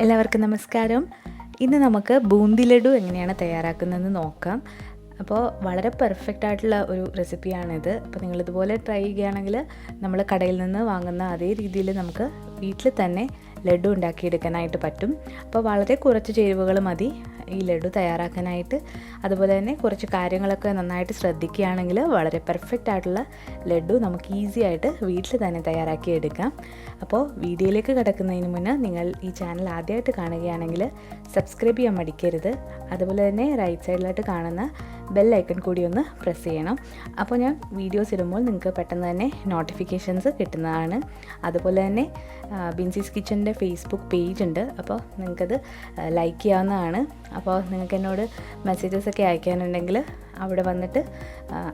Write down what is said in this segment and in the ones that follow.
എല്ലാവർക്കും നമസ്കാരം. ഇന്ന് നമുക്ക് ബൂന്തി ലഡു എങ്ങനെയാണ് തയ്യാറാക്കുന്നതെന്ന് നോക്കാം. അപ്പോൾ വളരെ പെർഫെക്റ്റ് ആയിട്ടുള്ള ഒരു റെസിപ്പിയാണിത്. അപ്പോൾ നിങ്ങളിതുപോലെ ട്രൈ ചെയ്യുകയാണെങ്കിൽ നമ്മൾ കടയിൽ നിന്ന് വാങ്ങുന്ന അതേ രീതിയിൽ നമുക്ക് വീട്ടിൽ തന്നെ ലഡു ഉണ്ടാക്കിയെടുക്കാനായിട്ട് പറ്റും. അപ്പോൾ വളരെ കുറച്ച് ചേരുവകൾ മതി ഈ ലഡു തയ്യാറാക്കാനായിട്ട്. അതുപോലെ തന്നെ കുറച്ച് കാര്യങ്ങളൊക്കെ നന്നായിട്ട് ശ്രദ്ധിക്കുകയാണെങ്കിൽ വളരെ പെർഫെക്റ്റ് ആയിട്ടുള്ള ലഡു നമുക്ക് ഈസി ആയിട്ട് വീട്ടിൽ തന്നെ തയ്യാറാക്കി എടുക്കാം. അപ്പോൾ വീഡിയോയിലേക്ക് കിടക്കുന്നതിന് മുന്നേ നിങ്ങൾ ഈ ചാനൽ ആദ്യമായിട്ട് കാണുകയാണെങ്കിൽ സബ്സ്ക്രൈബ് ചെയ്യാൻ മടിക്കരുത്. അതുപോലെ തന്നെ റൈറ്റ് സൈഡിലായിട്ട് കാണുന്ന ബെൽ ഐക്കൺ കൂടി ഒന്ന് പ്രസ് ചെയ്യണം. അപ്പോൾ ഞാൻ വീഡിയോസ് ഇടുമ്പോൾ നിങ്ങൾക്ക് പെട്ടെന്ന് തന്നെ നോട്ടിഫിക്കേഷൻസ് കിട്ടുന്നതാണ്. അതുപോലെ തന്നെ ബിൻസീസ് കിച്ചൻ്റെ ഫേസ്ബുക്ക് പേജ് ഉണ്ട്, അപ്പോൾ നിങ്ങൾക്കത് ലൈക്ക് ചെയ്യാവുന്നതാണ്. അപ്പോൾ നിങ്ങൾക്ക് എന്നോട് മെസ്സേജസൊക്കെ അയക്കാനുണ്ടെങ്കിൽ അവിടെ വന്നിട്ട്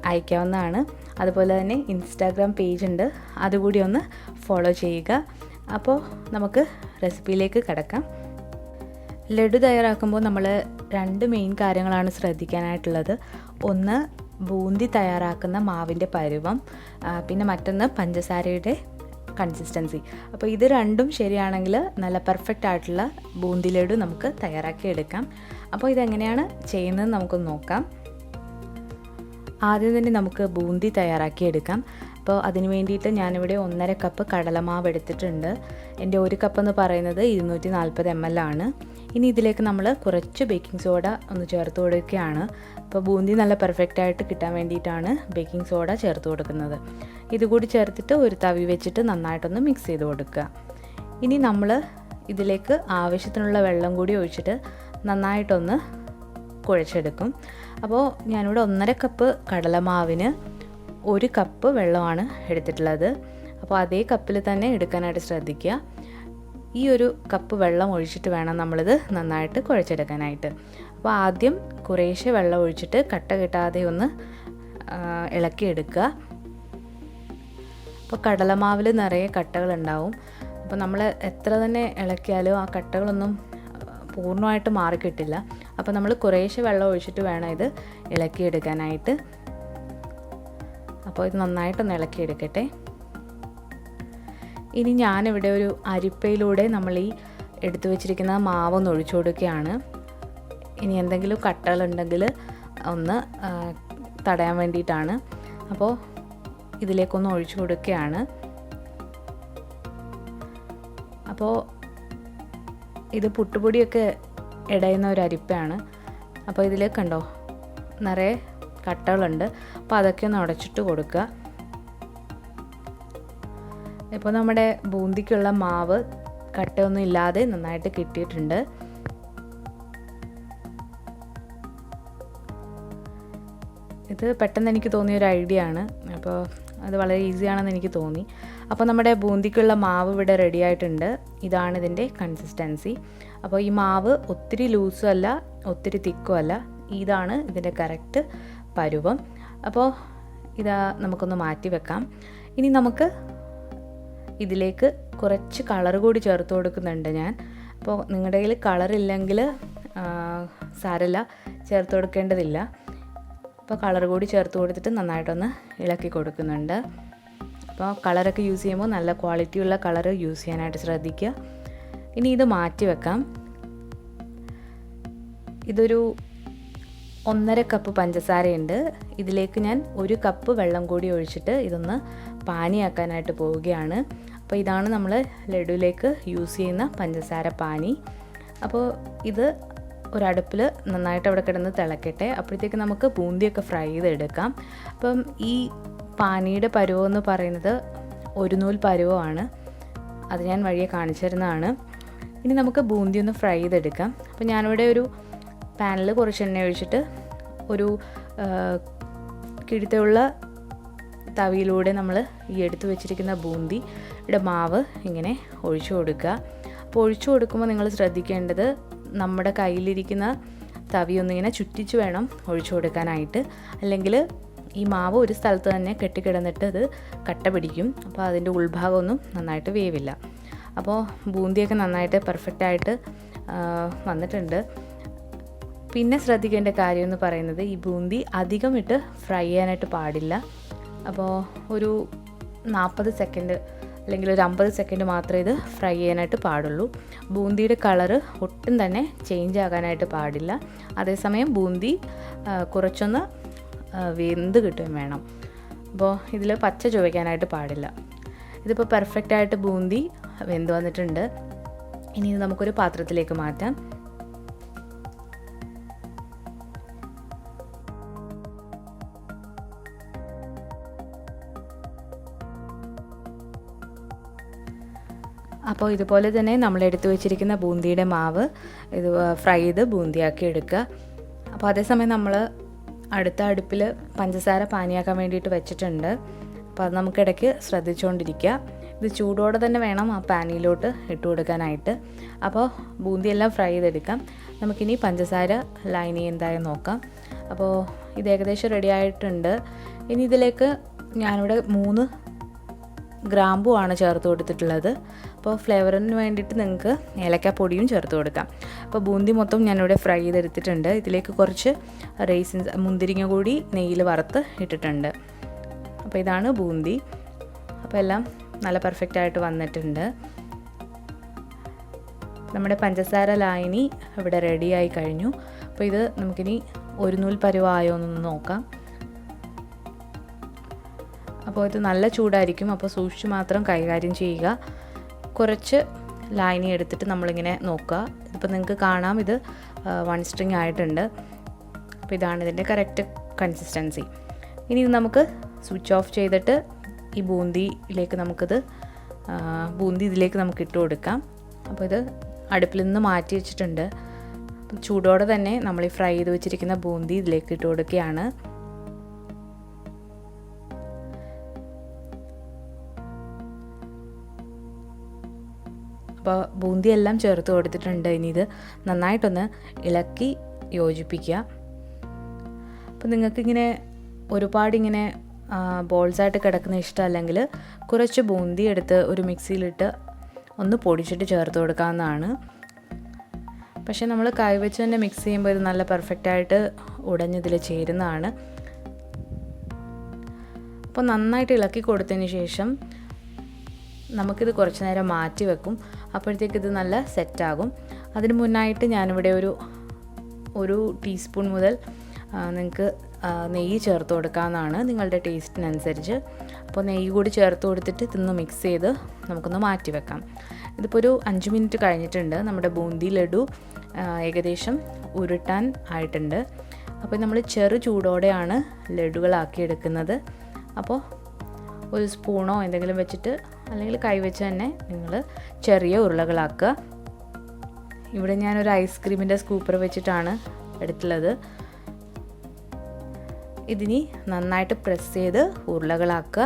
അയക്കാവുന്നതാണ്. അതുപോലെ തന്നെ ഇൻസ്റ്റാഗ്രാം പേജ് ഉണ്ട്, അതുകൂടി ഒന്ന് ഫോളോ ചെയ്യുക. അപ്പോൾ നമുക്ക് റെസിപ്പിയിലേക്ക് കിടക്കാം. ലഡു തയ്യാറാക്കുമ്പോൾ നമ്മൾ രണ്ട് മെയിൻ കാര്യങ്ങളാണ് ശ്രദ്ധിക്കാനായിട്ടുള്ളത്. ഒന്ന് ബൂന്തി തയ്യാറാക്കുന്ന മാവിൻ്റെ പരുവം, പിന്നെ മറ്റൊന്ന് പഞ്ചസാരയുടെ കൺസിസ്റ്റൻസി. അപ്പോൾ ഇത് രണ്ടും ശരിയാണെങ്കിൽ നല്ല പെർഫെക്റ്റ് ആയിട്ടുള്ള ബൂന്തി ലഡു നമുക്ക് തയ്യാറാക്കി എടുക്കാം. അപ്പോൾ ഇതെങ്ങനെയാണ് ചെയ്യുന്നത് നമുക്കൊന്ന് നോക്കാം. ആദ്യം തന്നെ നമുക്ക് ബൂന്തി തയ്യാറാക്കി എടുക്കാം. അപ്പോൾ അതിന് വേണ്ടിയിട്ട് ഞാനിവിടെ 1.5 കപ്പ് കടലമാവ് എടുത്തിട്ടുണ്ട്. എൻ്റെ 1 കപ്പ് എന്ന് പറയുന്നത് 240 ml ആണ്. ഇനി ഇതിലേക്ക് നമ്മൾ കുറച്ച് ബേക്കിംഗ് സോഡ ഒന്ന് ചേർത്ത് കൊടുക്കുകയാണ്. അപ്പോൾ ബൂന്തി നല്ല പെർഫെക്റ്റ് ആയിട്ട് കിട്ടാൻ വേണ്ടിയിട്ടാണ് ബേക്കിംഗ് സോഡ ചേർത്ത് കൊടുക്കുന്നത്. ഇതുകൂടി ചേർത്തിട്ട് ഒരു തവി വെച്ചിട്ട് നന്നായിട്ടൊന്ന് മിക്സ് ചെയ്ത് കൊടുക്കുക. ഇനി നമ്മൾ ഇതിലേക്ക് ആവശ്യത്തിനുള്ള വെള്ളം കൂടി ഒഴിച്ചിട്ട് നന്നായിട്ടൊന്ന് കുഴച്ചെടുക്കും. അപ്പോൾ ഞാനിവിടെ 1.5 കപ്പ് കടലമാവിന് 1 കപ്പ് വെള്ളമാണ് എടുത്തിട്ടുള്ളത്. അപ്പോൾ അതേ കപ്പിൽ തന്നെ എടുക്കാനായിട്ട് ശ്രദ്ധിക്കുക. ഈ 1 കപ്പ് വെള്ളം ഒഴിച്ചിട്ട് വേണം നമ്മളിത് നന്നായിട്ട് കുഴച്ചെടുക്കാനായിട്ട്. അപ്പോൾ ആദ്യം കുറേശ്ശെ വെള്ളം ഒഴിച്ചിട്ട് കട്ട കെട്ടാതെ ഒന്ന് ഇളക്കിയെടുക്കുക. അപ്പോൾ കടലമാവിൽ നിറയെ കട്ടകളുണ്ടാവും. അപ്പോൾ നമ്മൾ എത്ര തന്നെ ഇളക്കിയാലും ആ കട്ടകളൊന്നും പൂർണ്ണമായിട്ട് മാറിക്കിട്ടില്ല. അപ്പോൾ നമ്മൾ കുറേശ്ശെ വെള്ളം ഒഴിച്ചിട്ട് വേണം ഇത് ഇളക്കിയെടുക്കാനായിട്ട്. അപ്പോൾ ഇത് നന്നായിട്ടൊന്ന് ഇളക്കിയെടുക്കട്ടെ. ഇനി ഞാനിവിടെ ഒരു അരിപ്പയിലൂടെ നമ്മൾ ഈ എടുത്തു വെച്ചിരിക്കുന്ന മാവൊന്ന് ഒഴിച്ചു കൊടുക്കുകയാണ്. ഇനി എന്തെങ്കിലും കട്ടകളുണ്ടെങ്കിൽ ഒന്ന് തടയാൻ വേണ്ടിയിട്ടാണ്. അപ്പോൾ ഇതിലേക്കൊന്ന് ഒഴിച്ചു കൊടുക്കുകയാണ്. അപ്പോൾ ഇത് പുട്ടുപൊടിയൊക്കെ ഇടയുന്ന ഒരു അരിപ്പയാണ്. അപ്പോൾ ഇതിലേക്ക് കണ്ടോ നിറയെ കട്ടകളുണ്ട്. അപ്പോൾ അതൊക്കെ ഒന്ന് ഉടച്ചിട്ട് കൊടുക്കുക. ഇപ്പോൾ നമ്മുടെ ബൂന്തിക്കുള്ള മാവ് കട്ടയൊന്നും ഇല്ലാതെ നന്നായിട്ട് കിട്ടിയിട്ടുണ്ട്. ഇത് പെട്ടെന്ന് എനിക്ക് തോന്നിയ ഒരു ഐഡിയ ആണ്. അപ്പോൾ അത് വളരെ ഈസിയാണെന്ന് എനിക്ക് തോന്നി. അപ്പോൾ നമ്മുടെ ബൂന്തിക്കുള്ള മാവ് ഇവിടെ റെഡി ആയിട്ടുണ്ട്. ഇതാണ് ഇതിൻ്റെ കൺസിസ്റ്റൻസി. അപ്പോൾ ഈ മാവ് ഒത്തിരി ലൂസും അല്ല ഒത്തിരി തിക്കും അല്ല, ഇതാണ് ഇതിൻ്റെ കറക്റ്റ് പരുവം. അപ്പോൾ ഇതാ നമുക്കൊന്ന് മാറ്റി വെക്കാം. ഇനി നമുക്ക് ഇതിലേക്ക് കുറച്ച് കളർ കൂടി ചേർത്ത് കൊടുക്കുന്നുണ്ട് ഞാൻ. അപ്പോൾ നിങ്ങളുടെ കയ്യിൽ കളറില്ലെങ്കിൽ സാരമില്ല, ചേർത്ത് കൊടുക്കേണ്ടതില്ല. അപ്പോൾ കളർ കൂടി ചേർത്ത് കൊടുത്തിട്ട് നന്നായിട്ടൊന്ന് ഇളക്കി കൊടുക്കുന്നുണ്ട്. അപ്പോൾ കളറൊക്കെ യൂസ് ചെയ്യുമ്പോൾ നല്ല ക്വാളിറ്റിയുള്ള കളർ യൂസ് ചെയ്യാനായിട്ട് ശ്രദ്ധിക്കുക. ഇനി ഇത് മാറ്റി വെക്കാം. ഇതൊരു 1.5 കപ്പ് പഞ്ചസാരയുണ്ട്. ഇതിലേക്ക് ഞാൻ 1 കപ്പ് വെള്ളം കൂടി ഒഴിച്ചിട്ട് ഇതൊന്ന് പാനിയാക്കാനായിട്ട് പോവുകയാണ്. അപ്പോൾ ഇതാണ് നമ്മൾ ലഡുവിലേക്ക് യൂസ് ചെയ്യുന്ന പഞ്ചസാര പാനി. അപ്പോൾ ഇത് ഒരടുപ്പിൽ നന്നായിട്ട് അവിടെ കിടന്ന് തിളക്കട്ടെ. അപ്പോഴത്തേക്ക് നമുക്ക് ബൂന്തിയൊക്കെ ഫ്രൈ ചെയ്തെടുക്കാം. അപ്പം ഈ പാനിയുടെ പരുവം എന്ന് പറയുന്നത് 1 നൂൽ പരുവമാണ്. അത് ഞാൻ വഴിയെ കാണിച്ചു തരുന്നതാണ്. ഇനി നമുക്ക് ബൂന്തി ഒന്ന് ഫ്രൈ ചെയ്തെടുക്കാം. അപ്പോൾ ഞാനിവിടെ ഒരു പാനിൽ കുറച്ച് എണ്ണ ഒഴിച്ചിട്ട് ഒരു കിഴുത്തുള്ള തവിയിലൂടെ നമ്മൾ ഈ എടുത്തു വെച്ചിരിക്കുന്ന ബൂന്തിയുടെ മാവ് ഇങ്ങനെ ഒഴിച്ചു കൊടുക്കുക. അപ്പോൾ ഒഴിച്ചു കൊടുക്കുമ്പോൾ നിങ്ങൾ ശ്രദ്ധിക്കേണ്ടത് നമ്മുടെ കയ്യിലിരിക്കുന്ന തവി ഒന്നിങ്ങനെ ചുറ്റിച്ച് വേണം ഒഴിച്ചു കൊടുക്കാനായിട്ട്. അല്ലെങ്കിൽ ഈ മാവ് ഒരു സ്ഥലത്ത് തന്നെ കെട്ടിക്കിടന്നിട്ട് അത് കട്ട പിടിക്കും. അപ്പോൾ അതിൻ്റെ ഉൾഭാഗമൊന്നും നന്നായിട്ട് വേവില്ല. അപ്പോൾ ബൂന്തിയൊക്കെ നന്നായിട്ട് പെർഫെക്റ്റായിട്ട് വന്നിട്ടുണ്ട്. പിന്നെ ശ്രദ്ധിക്കേണ്ട കാര്യം എന്ന് പറയുന്നത് ഈ ബൂന്തി അധികം ഇട്ട് ഫ്രൈ ചെയ്യാനായിട്ട് പാടില്ല. അപ്പോൾ ഒരു 40 സെക്കൻഡ് അല്ലെങ്കിൽ ഒരു 50 സെക്കൻഡ് മാത്രമേ ഇത് ഫ്രൈ ചെയ്യാനായിട്ട് പാടുള്ളൂ. ബൂന്തിയുടെ കളറ് ഒട്ടും തന്നെ ചേഞ്ച് ആകാനായിട്ട് പാടില്ല. അതേസമയം ബൂന്തി കുറച്ചൊന്ന് വെന്ത് കിട്ടുകയും വേണം. അപ്പോൾ ഇതിൽ പച്ച ചുവയ്ക്കാനായിട്ട് പാടില്ല. ഇതിപ്പോൾ പെർഫെക്റ്റായിട്ട് ബൂന്തി വെന്ത് വന്നിട്ടുണ്ട്. ഇനി ഇത് നമുക്കൊരു പാത്രത്തിലേക്ക് മാറ്റാം. അപ്പോൾ ഇതുപോലെ തന്നെ നമ്മൾ എടുത്തു വെച്ചിരിക്കുന്ന ബൂന്തിയുടെ മാവ് ഇത് ഫ്രൈ ചെയ്ത് ബൂന്തിയാക്കി എടുക്കുക. അപ്പോൾ അതേസമയം നമ്മൾ അടുത്ത അടുപ്പിൽ പഞ്ചസാര പാനിയാക്കാൻ വേണ്ടിയിട്ട് വെച്ചിട്ടുണ്ട്. അപ്പോൾ അത് നമുക്കിടയ്ക്ക് ശ്രദ്ധിച്ചുകൊണ്ടിരിക്കുക. ഇത് ചൂടോടെ തന്നെ വേണം ആ പാനിയിലോട്ട് ഇട്ട് കൊടുക്കാനായിട്ട്. അപ്പോൾ ബൂന്തിയെല്ലാം ഫ്രൈ ചെയ്തെടുക്കാം. നമുക്കിനി പഞ്ചസാര ലൈനി എന്തായാലും നോക്കാം. അപ്പോൾ ഇത് ഏകദേശം റെഡി ആയിട്ടുണ്ട്. ഇനി ഇതിലേക്ക് ഞാനിവിടെ 3 ഗ്രാമ്പു ആണ് ചേർത്ത് കൊടുത്തിട്ടുള്ളത്. അപ്പോൾ ഫ്ലേവറിന് വേണ്ടിയിട്ട് നിങ്ങൾക്ക് ഏലക്കാപ്പൊടിയും ചേർത്ത് കൊടുക്കാം. അപ്പോൾ ബൂന്തി മൊത്തം ഞാനിവിടെ ഫ്രൈ ചെയ്തെടുത്തിട്ടുണ്ട്. ഇതിലേക്ക് കുറച്ച് റൈസിൻസ് മുന്തിരിങ്ങ കൂടി നെയ്യിൽ വറുത്ത് ഇട്ടിട്ടുണ്ട്. അപ്പോൾ ഇതാണ് ബൂന്തി. അപ്പോൾ എല്ലാം നല്ല പെർഫെക്റ്റായിട്ട് വന്നിട്ടുണ്ട്. നമ്മുടെ പഞ്ചസാര ലായനി ഇവിടെ റെഡിയായി കഴിഞ്ഞു. അപ്പോൾ ഇത് നമുക്കിനി ഒരു നൂൽ പരുവായോ എന്നൊന്ന് നോക്കാം. അപ്പോൾ ഇത് നല്ല ചൂടായിരിക്കും. അപ്പോൾ സൂക്ഷിച്ച് മാത്രം കൈകാര്യം ചെയ്യുക. കുറച്ച് ലൈനി എടുത്തിട്ട് നമ്മളിങ്ങനെ നോക്കുക. ഇതിപ്പോൾ നിങ്ങൾക്ക് കാണാം ഇത് 1 സ്ട്രിങ് ആയിട്ടുണ്ട്. അപ്പോൾ ഇതാണ് ഇതിൻ്റെ കറക്റ്റ് കൺസിസ്റ്റൻസി. ഇനി ഇത് നമുക്ക് സ്വിച്ച് ഓഫ് ചെയ്തിട്ട് ഈ ബൂന്തി ഇതിലേക്ക് നമുക്ക് ഇട്ട് കൊടുക്കാം. അപ്പോൾ ഇത് അടുപ്പിൽ നിന്ന് മാറ്റി വെച്ചിട്ടുണ്ട്. ചൂടോടെ തന്നെ നമ്മൾ ഈ ഫ്രൈ ചെയ്ത് വെച്ചിരിക്കുന്ന ബൂന്തി ഇതിലേക്ക് ഇട്ട് കൊടുക്കുകയാണ്. അപ്പോൾ ബൂന്തിയെല്ലാം ചേർത്ത് കൊടുത്തിട്ടുണ്ട്. ഇനി ഇത് നന്നായിട്ടൊന്ന് ഇളക്കി യോജിപ്പിക്കുക. അപ്പോൾ നിങ്ങൾക്കിങ്ങനെ ഒരുപാടിങ്ങനെ ബോൾസായിട്ട് കിടക്കുന്ന ഇഷ്ടമല്ലെങ്കിൽ കുറച്ച് ബൂന്തി എടുത്ത് ഒരു മിക്സിയിലിട്ട് ഒന്ന് പൊടിച്ചിട്ട് ചേർത്ത് കൊടുക്കാവുന്നതാണ്. പക്ഷേ നമ്മൾ കൈവച്ച് തന്നെ മിക്സ് ചെയ്യുമ്പോൾ ഇത് നല്ല പെർഫെക്റ്റായിട്ട് ഉടഞ്ഞതിൽ ചേരുന്നതാണ്. അപ്പോൾ നന്നായിട്ട് ഇളക്കി കൊടുത്തതിന് ശേഷം നമുക്കിത് കുറച്ച് നേരം മാറ്റി വെക്കും. അപ്പോഴത്തേക്ക് ഇത് നല്ല സെറ്റാകും. അതിന് മുന്നായിട്ട് ഞാനിവിടെ ഒരു ടീസ്പൂൺ മുതൽ നിങ്ങൾക്ക് നെയ്യ് ചേർത്ത് കൊടുക്കാവുന്നതാണ് നിങ്ങളുടെ ടേസ്റ്റിനനുസരിച്ച്. അപ്പോൾ നെയ്യ് കൂടി ചേർത്ത് കൊടുത്തിട്ട് ഇതൊന്ന് മിക്സ് ചെയ്ത് നമുക്കൊന്ന് മാറ്റി വെക്കാം. ഇതിപ്പോൾ ഒരു 5 മിനിറ്റ് കഴിഞ്ഞിട്ടുണ്ട്. നമ്മുടെ ബൂന്തി ലഡു ഏകദേശം ഉരുട്ടാൻ ആയിട്ടുണ്ട്. അപ്പോൾ നമ്മൾ ചെറു ചൂടോടെയാണ് ലഡുകളാക്കി എടുക്കുന്നത്. അപ്പോൾ ഒരു സ്പൂണോ എന്തെങ്കിലും വെച്ചിട്ട് അല്ലെങ്കിൽ കൈവച്ച് തന്നെ നിങ്ങൾ ചെറിയ ഉരുളകളാക്കുക. ഇവിടെ ഞാനൊരു ഐസ്ക്രീമിൻ്റെ സ്കൂപ്പർ വെച്ചിട്ടാണ് എടുത്തുള്ളത്. ഇതിനി നന്നായിട്ട് പ്രസ് ചെയ്ത് ഉരുളകളാക്കുക.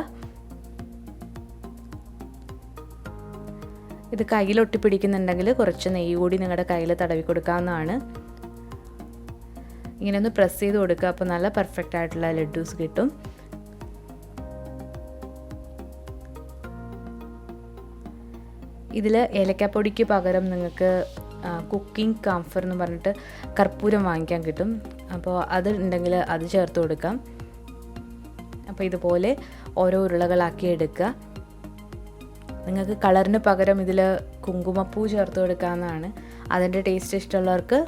ഇത് കയ്യിൽ ഒട്ടിപ്പിടിക്കുന്നുണ്ടെങ്കിൽ കുറച്ച് നെയ്യ് കൂടി നിങ്ങളുടെ കയ്യിൽ തടവി കൊടുക്കാവുന്നതാണ്. ഇങ്ങനെ ഒന്ന് പ്രസ് ചെയ്ത് കൊടുക്കുക. അപ്പോൾ നല്ല പെർഫെക്റ്റ് ആയിട്ടുള്ള ലഡ്ഡൂസ് കിട്ടും. ഇതിൽ ഏലക്കാപ്പൊടിക്ക് പകരം നിങ്ങൾക്ക് കുക്കിംഗ് കാംഫർ എന്ന് പറഞ്ഞിട്ട് കർപ്പൂരം വാങ്ങിക്കാൻ കിട്ടും. അപ്പോൾ അത് ഉണ്ടെങ്കിൽ അത് ചേർത്ത് കൊടുക്കാം. അപ്പോൾ ഇതുപോലെ ഓരോ ഉരുളകളാക്കി എടുക്കുക. നിങ്ങൾക്ക് കളറിന് പകരം ഇതിൽ കുങ്കുമപ്പൂ ചേർത്ത് കൊടുക്കാവുന്നതാണ്. അതിൻ്റെ ടേസ്റ്റ് ഇഷ്ടമുള്ളവർക്ക്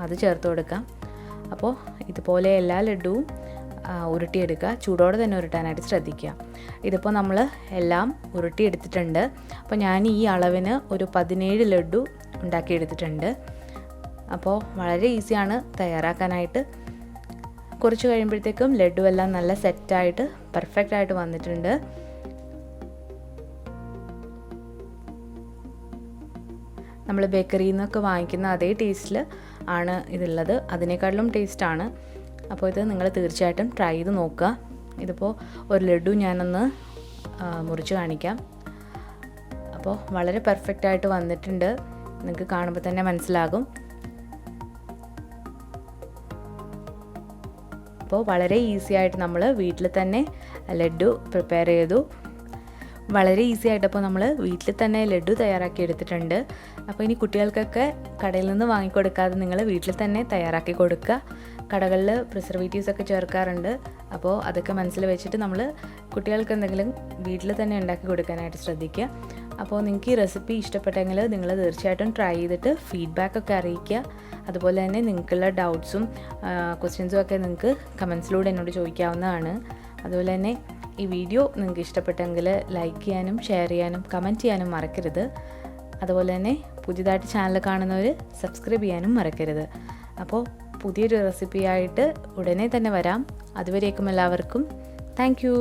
അത് ചേർത്ത് കൊടുക്കാം. അപ്പോൾ ഇതുപോലെ എല്ലാ ലഡുവും ഉരുട്ടിയെടുക്കുക. ചൂടോടെ തന്നെ ഉരുട്ടാനായിട്ട് ശ്രദ്ധിക്കുക. ഇതിപ്പോൾ നമ്മൾ എല്ലാം ഉരുട്ടിയെടുത്തിട്ടുണ്ട്. അപ്പോൾ ഞാൻ ഈ അളവിന് ഒരു 17 ലഡു ഉണ്ടാക്കിയെടുത്തിട്ടുണ്ട്. അപ്പോൾ വളരെ ഈസിയാണ് തയ്യാറാക്കാനായിട്ട്. കുറച്ച് കഴിയുമ്പോഴത്തേക്കും ലഡു എല്ലാം നല്ല സെറ്റായിട്ട് പെർഫെക്റ്റായിട്ട് വന്നിട്ടുണ്ട്. നമ്മൾ ബേക്കറിയിൽ നിന്നൊക്കെ വാങ്ങിക്കുന്ന അതേ ടേസ്റ്റിൽ ആണ് ഇതുള്ളത്. അതിനേക്കാളും ടേസ്റ്റാണ്. അപ്പോൾ ഇത് നിങ്ങൾ തീർച്ചയായിട്ടും ട്രൈ ചെയ്ത് നോക്കുക. ഇതിപ്പോൾ ഒരു ലഡു ഞാനൊന്ന് മുറിച്ച് കാണിക്കാം. അപ്പോൾ വളരെ പെർഫെക്റ്റായിട്ട് വന്നിട്ടുണ്ട്. നിങ്ങൾക്ക് കാണുമ്പോൾ തന്നെ മനസ്സിലാകും. അപ്പോൾ വളരെ ഈസി ആയിട്ട് നമ്മൾ വീട്ടിൽ തന്നെ ലഡു പ്രിപ്പയർ ചെയ്തു. വളരെ ഈസി ആയിട്ട് അപ്പോൾ നമ്മൾ വീട്ടിൽ തന്നെ ലഡു തയ്യാറാക്കി എടുത്തിട്ടുണ്ട്. അപ്പോൾ ഇനി കുട്ടികൾക്കൊക്കെ കടയിൽ നിന്ന് വാങ്ങിക്കൊടുക്കാതെ നിങ്ങൾ വീട്ടിൽ തന്നെ തയ്യാറാക്കി കൊടുക്കുക. കടകളിൽ പ്രിസർവേറ്റീവ്സ് ഒക്കെ ചേർക്കാറുണ്ട്. അപ്പോൾ അതൊക്കെ മനസ്സിൽ വെച്ചിട്ട് നമ്മൾ കുട്ടികൾക്ക് എന്തെങ്കിലും വീട്ടിൽ തന്നെ ഉണ്ടാക്കി കൊടുക്കാനായിട്ട് ശ്രദ്ധിക്കുക. അപ്പോൾ നിങ്ങൾക്ക് ഈ റെസിപ്പി ഇഷ്ടപ്പെട്ടെങ്കിൽ നിങ്ങൾ തീർച്ചയായിട്ടും ട്രൈ ചെയ്തിട്ട് ഫീഡ്ബാക്കൊക്കെ അറിയിക്കുക. അതുപോലെ തന്നെ നിങ്ങൾക്കുള്ള ഡൗട്ട്സും ക്വസ്റ്റ്യൻസും ഒക്കെ നിങ്ങൾക്ക് കമൻസിലൂടെ എന്നോട് ചോദിക്കാവുന്നതാണ്. അതുപോലെ തന്നെ ഈ വീഡിയോ നിങ്ങൾക്ക് ഇഷ്ടപ്പെട്ടെങ്കിൽ ലൈക്ക് ചെയ്യാനും ഷെയർ ചെയ്യാനും കമൻറ്റ് ചെയ്യാനും മറക്കരുത്. അതുപോലെ തന്നെ പുതിയതായിട്ട് ചാനൽ കാണുന്നവർ സബ്സ്ക്രൈബ് ചെയ്യാനും മറക്കരുത്. അപ്പോൾ പുതിയൊരു റെസിപ്പിയായിട്ട് ഉടനെ തന്നെ വരാം. അതുവരേക്കും എല്ലാവർക്കും താങ്ക് യു.